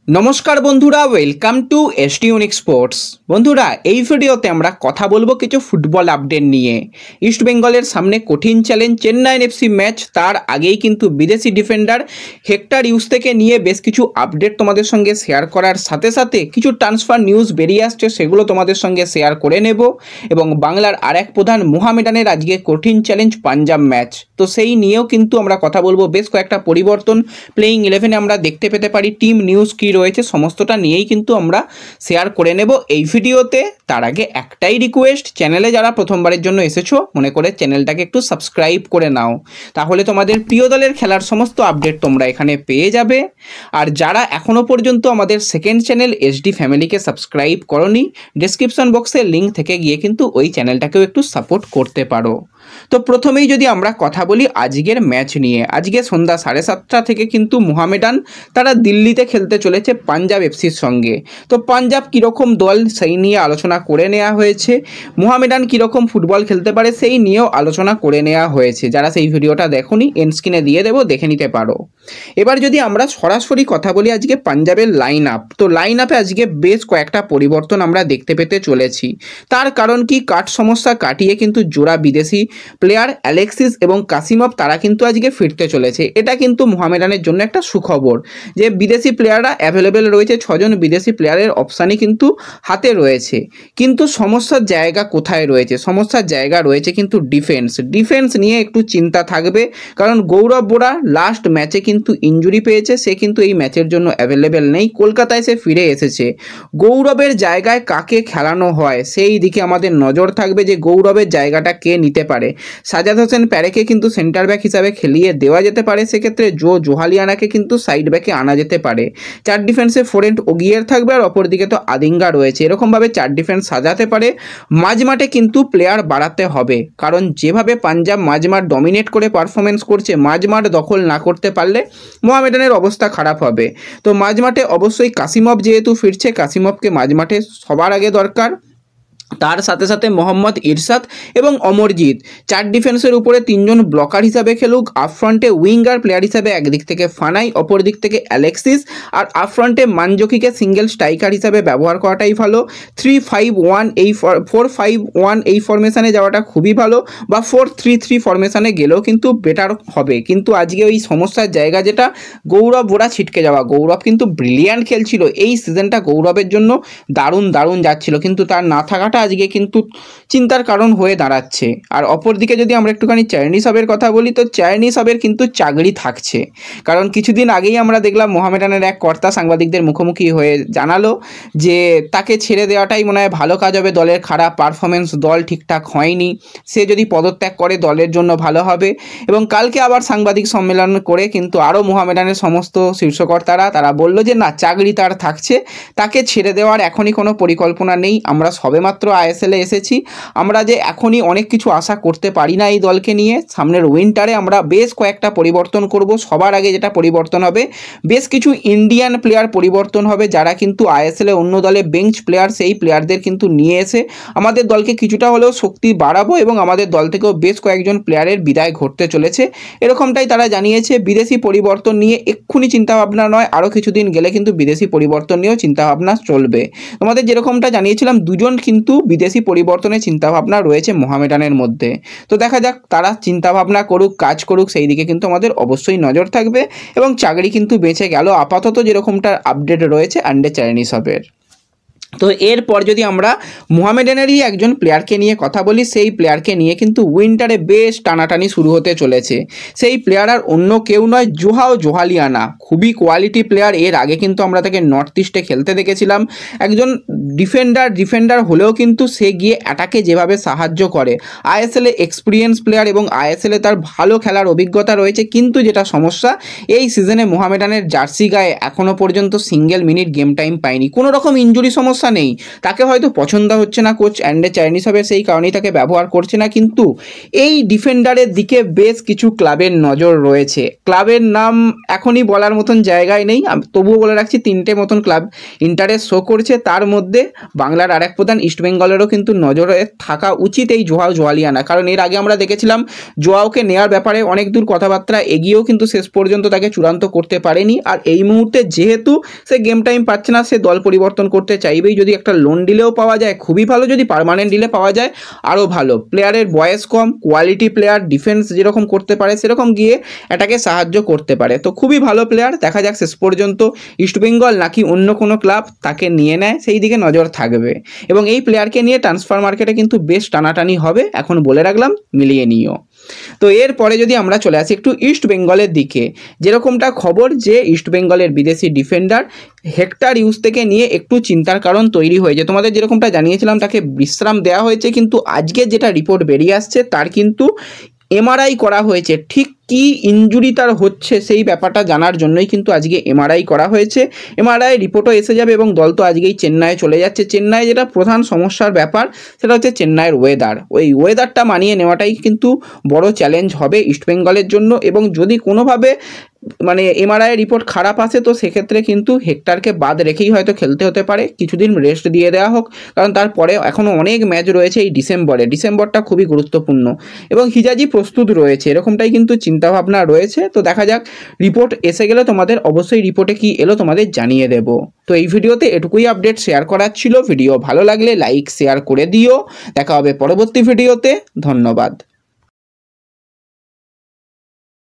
নমস্কার বন্ধুরা, welcome to ST unique sports. বন্ধুরা, এই ভিডিওতে আমরা কথা বলবো কিছু ফুটবল আপডেট নিয়ে। ইস্ট বেঙ্গলের সামনে কঠিন চ্যালেঞ্জ চেন্নাই এফসি ম্যাচ, তার আগেই কিন্তু বিদেশি ডিফেন্ডার হেক্টর ইউস থেকে নিয়ে বেশ কিছু আপডেট তোমাদের সঙ্গে শেয়ার করার সাথে সাথে কিছু ট্রান্সফার নিউজ বেরিয়ে আসছে, সেগুলো তোমাদের সঙ্গে শেয়ার করে নেব। এবং বাংলার আরেক প্রধান মোহামেডানের আজকে কঠিন চ্যালেঞ্জ পাঞ্জাব ম্যাচ, তো সেই নিয়েও কিন্তু আমরা কথা বলবো। বেশ কয়েকটা পরিবর্তন প্লেইং 11-এ আমরা দেখতে পেতে পারি, টিম নিউজ কী রয়েছে সমস্তটা নিয়েই কিন্তু আমরা শেয়ার করে নেব এই ভিডিওতে। তার আগে একটাই রিকোয়েস্ট, চ্যানেলে যারা প্রথমবারের জন্য এসেছো মনে করে চ্যানেলটাকে একটু সাবস্ক্রাইব করে নাও, তাহলে তোমাদের প্রিয় দলের খেলার সমস্ত আপডেট তোমরা এখানে পেয়ে যাবে। আর যারা এখনও পর্যন্ত আমাদের সেকেন্ড চ্যানেল এসডি ফ্যামিলিকে সাবস্ক্রাইব করনি, ডেসক্রিপশন বক্সে লিঙ্ক থেকে গিয়ে কিন্তু ওই চ্যানেলটাকেও একটু সাপোর্ট করতে পারো। তো প্রথমেই যদি আমরা কথা বলি আজকের ম্যাচ নিয়ে, আজকে সন্ধ্যা 7:30 থেকে কিন্তু মোহামেডান তারা দিল্লিতে খেলতে চলেছে পাঞ্জাব এফসির সঙ্গে। তো পাঞ্জাব কীরকম দল সেই নিয়ে আলোচনা করে নেওয়া হয়েছে, মোহামেডান কীরকম ফুটবল খেলতে পারে সেই নিয়েও আলোচনা করে নেওয়া হয়েছে। যারা সেই ভিডিওটা দেখোনি এন্ড স্ক্রিনে দিয়ে দেবো, দেখে নিতে পারো। এবার যদি আমরা সরাসরি কথা বলি আজকে পাঞ্জাবের লাইন আপ, তো লাইন আপে আজকে বেশ কয়েকটা পরিবর্তন আমরা দেখতে পেতে চলেছি। তার কারণ কি, কাট সমস্যা কাটিয়ে কিন্তু জোড়া বিদেশি প্লেয়ার অ্যালেক্সিস এবং কাসিমভ তারা কিন্তু আজকে ফিরতে চলেছে। এটা কিন্তু মোহামেডানের জন্য একটা সুখবর যে বিদেশি প্লেয়াররা অ্যাভেলেবেল রয়েছে, 6 জন বিদেশি প্লেয়ারের অপশানই কিন্তু হাতে রয়েছে। কিন্তু সমস্যার জায়গা কোথায় রয়েছে? সমস্যার জায়গা রয়েছে কিন্তু ডিফেন্স নিয়ে একটু চিন্তা থাকবে, কারণ গৌরব বোরা লাস্ট ম্যাচে কিন্তু ইনজুরি পেয়েছে, সে কিন্তু এই ম্যাচের জন্য অ্যাভেলেবেল নেই। কলকাতায় সে ফিরে এসেছে। গৌরবের জায়গায় কাকে খেলানো হয় সেই দিকে আমাদের নজর থাকবে, যে গৌরবের জায়গাটা কে নিতে পারে। সাজাদ হোসেন প্যারেকে কিন্তু সেন্টার ব্যাক হিসাবে খেলিয়ে দেওয়া যেতে পারে, সেক্ষেত্রে জোহালিয়ানাকে কিন্তু সাইড ব্যাকে আনা যেতে পারে। 4 ডিফেন্সে ফোরেন্ট ওগিয়ের থাকবে, আর অপরদিকে তো আদিঙ্গা রয়েছে। এরকমভাবে 4 ডিফেন্স সাজাতে পারে। মাঝমাঠে কিন্তু প্লেয়ার বাড়াতে হবে, কারণ যেভাবে পাঞ্জাব মাঝমাঠ ডমিনেট করে পারফরমেন্স করছে, মাঝমাঠ দখল না করতে পারলে মোহামেডানের অবস্থা খারাপ হবে। তো মাঝমাঠে অবশ্যই কাসিমভ যেহেতু ফিরছে, কাসিমভকে মাঝমাঠে সবার আগে দরকার। তার সাথে সাথে মোহাম্মদ ইরশাদ এবং অমরজিৎ 4 ডিফেন্সের উপরে 3 জন ব্লকার হিসাবে খেলুক। আপফ্রন্টে উইঙ্গার প্লেয়ার হিসাবে একদিক থেকে ফানাই, অপর দিক থেকে অ্যালেক্সিস, আর আপফ্রন্টে মানজোকিকে সিঙ্গেল স্ট্রাইকার হিসাবে ব্যবহার করাটাই ভালো। 3-5-1 এই 4-5-1 এই ফরমেশানে যাওয়াটা খুবই ভালো, বা 4-3-3 ফরমেশানে গেলেও কিন্তু বেটার হবে। কিন্তু আজকে ওই সমস্যার জায়গা যেটা, গৌরব বোরা ছিটকে যাওয়া। গৌরব কিন্তু ব্রিলিয়ান্ট খেলছিল, এই সিজনটা গৌরবের জন্য দারুণ যাচ্ছিল, কিন্তু তার না থাকাটা আজকে কিন্তু চিন্তার কারণ হয়ে দাঁড়াচ্ছে। আর অপরদিকে যদি আমরা একটুখানি চার্নিসবের কথা বলি, তো চার্নিসবের কিন্তু চাকরি থাকছে, কারণ কিছুদিন আগেই আমরা দেখলাম মোহামেডানের এক কর্তা সাংবাদিকদের মুখোমুখি হয়ে জানালো যে তাকে ছেড়ে দেওয়াটাই মনে হয় ভালো কাজ হবে, দলের খারাপ পারফরমেন্স, দল ঠিকঠাক হয়নি, সে যদি পদত্যাগ করে দলের জন্য ভালো হবে। এবং কালকে আবার সাংবাদিক সম্মেলন করে কিন্তু আরও মোহামেডানের সমস্ত শীর্ষকর্তারা তারা বললো যে না, চাকরি তার থাকছে, তাকে ছেড়ে দেওয়ার এখনই কোনো পরিকল্পনা নেই। আমরা সবেমাত্র আইএসএলে এসেছি, আমরা যে এখনই অনেক কিছু আশা করতে পারি না এই দলকে নিয়ে। সামনের উইন্টারে আমরা বেশ কয়েকটা পরিবর্তন করব। সবার আগে যেটা পরিবর্তন হবে, বেশ কিছু ইন্ডিয়ান প্লেয়ার পরিবর্তন হবে, যারা কিন্তু আইএসএলে অন্য দলে বেঞ্চ প্লেয়ার, সেই প্লেয়ারদের কিন্তু নিয়ে এসে আমাদের দলকে কিছুটা হলেও শক্তি বাড়াবো, এবং আমাদের দল থেকেও বেশ কয়েকজন প্লেয়ারের বিদায় ঘটতে চলেছে, এরকমটাই তারা জানিয়েছে। বিদেশি পরিবর্তন নিয়ে এক্ষুনি চিন্তাভাবনা নয়, আরও কিছুদিন গেলে কিন্তু বিদেশি পরিবর্তন নিয়েও চিন্তাভাবনা চলবে। তোমাদের যেরকমটা জানিয়েছিলাম, 2 জন কিন্তু বিদেশি পরিবর্তনের চিন্তাভাবনা রয়েছে মোহামেডানের মধ্যে। তো দেখা যাক, তারা চিন্তাভাবনা করুক, কাজ করুক, সেই দিকে কিন্তু আমাদের অবশ্যই নজর থাকবে। এবং চাকরি কিন্তু বেঁচে গেল আপাতত, যেরকমটা আপডেট রয়েছে আন্ডে চার্নিসবের। তো এরপর যদি আমরা মোহামেডানেরই একজন প্লেয়ারকে নিয়ে কথা বলি, সেই প্লেয়ারকে নিয়ে কিন্তু উইন্টারে বেশ টানাটানি শুরু হতে চলেছে। সেই প্লেয়ার আর অন্য কেউ নয়, জোহালিয়ানা। খুবই কোয়ালিটি প্লেয়ার, এর আগে কিন্তু আমরা তাকে নর্থ ইস্টে খেলতে দেখেছিলাম। একজন ডিফেন্ডার হলেও কিন্তু সে গিয়ে অ্যাটাকে যেভাবে সাহায্য করে, আইএসএলে এক্সপিরিয়েন্স প্লেয়ার এবং আইএসএলে তার ভালো খেলার অভিজ্ঞতা রয়েছে। কিন্তু যেটা সমস্যা, এই সিজনে মোহামেডানের জার্সি গায়ে এখনও পর্যন্ত সিঙ্গেল মিনিট গেম টাইম পায়নি। কোনো রকম ইনজুরি সমস্যা সমস্যা নেই, তাকে হয়তো পছন্দ হচ্ছে না কোচ অ্যান্ডে চাইনিজ হবে, সেই কারণেই তাকে ব্যবহার করছে না। কিন্তু এই ডিফেন্ডারের দিকে বেশ কিছু ক্লাবের নজর রয়েছে। ক্লাবের নাম এখনই বলার মতন জায়গায় নেই, তবুও বলে রাখছি 3টে মতন ক্লাব ইন্টারেস্ট শো করছে। তার মধ্যে বাংলার আরেক প্রধান ইস্টবেঙ্গলেরও কিন্তু নজরে থাকা উচিত এই জোয়াও জোয়ালিয়ানা, কারণ এর আগে আমরা দেখেছিলাম জোয়াওকে নেওয়ার ব্যাপারে অনেক দূর কথাবার্তা এগিয়েও কিন্তু শেষ পর্যন্ত তাকে চূড়ান্ত করতে পারেনি। আর এই মুহূর্তে যেহেতু সে গেম টাইম পাচ্ছে না, সে দল পরিবর্তন করতে চাইবেই। যদি একটা লোন ডিলেও পাওয়া যায় খুবই ভালো, যদি পার্মানেন্ট ডিলে পাওয়া যায় আরও ভালো। প্লেয়ারের বয়স কম, কোয়ালিটি প্লেয়ার, ডিফেন্স যেরকম করতে পারে সেরকম গিয়ে এটাকে সাহায্য করতে পারে, তো খুবই ভালো প্লেয়ার। দেখা যাক শেষ পর্যন্ত ইস্টবেঙ্গল নাকি অন্য কোনো ক্লাব তাকে নিয়ে নেয়, সেই দিকে নজর থাকবে। এবং এই প্লেয়ারকে নিয়ে ট্রান্সফার মার্কেটে কিন্তু বেশ টানাটানি হবে, এখন বলে রাখলাম, মিলিয়ে নিও। তো এরপরে যদি আমরা চলে আসি একটু ইস্ট বেঙ্গলের দিকে, যেরকমটা খবর যে ইস্ট বেঙ্গলের বিদেশি ডিফেন্ডার হেক্টর ইউজ থেকে নিয়ে একটু চিন্তার কারণ তৈরি হয়েছে। তোমাদের যেরকমটা জানিয়েছিলাম তাকে বিশ্রাম দেওয়া হয়েছে, কিন্তু আজকে যেটা রিপোর্ট বেরিয়ে আসছে তার কিন্তু এমআরআই করা হয়েছে। ঠিক কি ইনজুরি তার হচ্ছে সেই ব্যাপারটা জানার জন্যই কিন্তু আজকে এমআরআই করা হয়েছে। এমআরআই রিপোর্টও এসে যাবে এবং দল তো আজকেই চেন্নাইয়ে চলে যাচ্ছে। চেন্নাই যেটা প্রধান সমস্যার ব্যাপার সেটা হচ্ছে চেন্নাইয়ের ওয়েদার। ওই ওয়েদারটা মানিয়ে নেওয়াটাই কিন্তু বড় চ্যালেঞ্জ হবে ইস্টবেঙ্গলের জন্য। এবং যদি কোনোভাবে মানে এমআরআই রিপোর্ট খারাপ আসে তো সেক্ষেত্রে কিন্তু হেক্টরকে বাদ রেখেই হয়তো খেলতে হতে পারে, কিছুদিন রেস্ট দিয়ে দেওয়া হোক, কারণ তারপরে এখনও অনেক ম্যাচ রয়েছে এই ডিসেম্বরটা খুবই গুরুত্বপূর্ণ এবং হিজাজি প্রস্তুত রয়েছে, এরকমটাই কিন্তু চিন্তাভাবনা রয়েছে। তো দেখা যাক, রিপোর্ট এসে গেলে তোমাদের অবশ্যই রিপোর্টে কি এলো তোমাদের জানিয়ে দেব। তো এই ভিডিওতে এটুকুই আপডেট শেয়ার করার ছিল। ভিডিও ভালো লাগলে লাইক শেয়ার করে দিও। দেখা হবে পরবর্তী ভিডিওতে। ধন্যবাদ।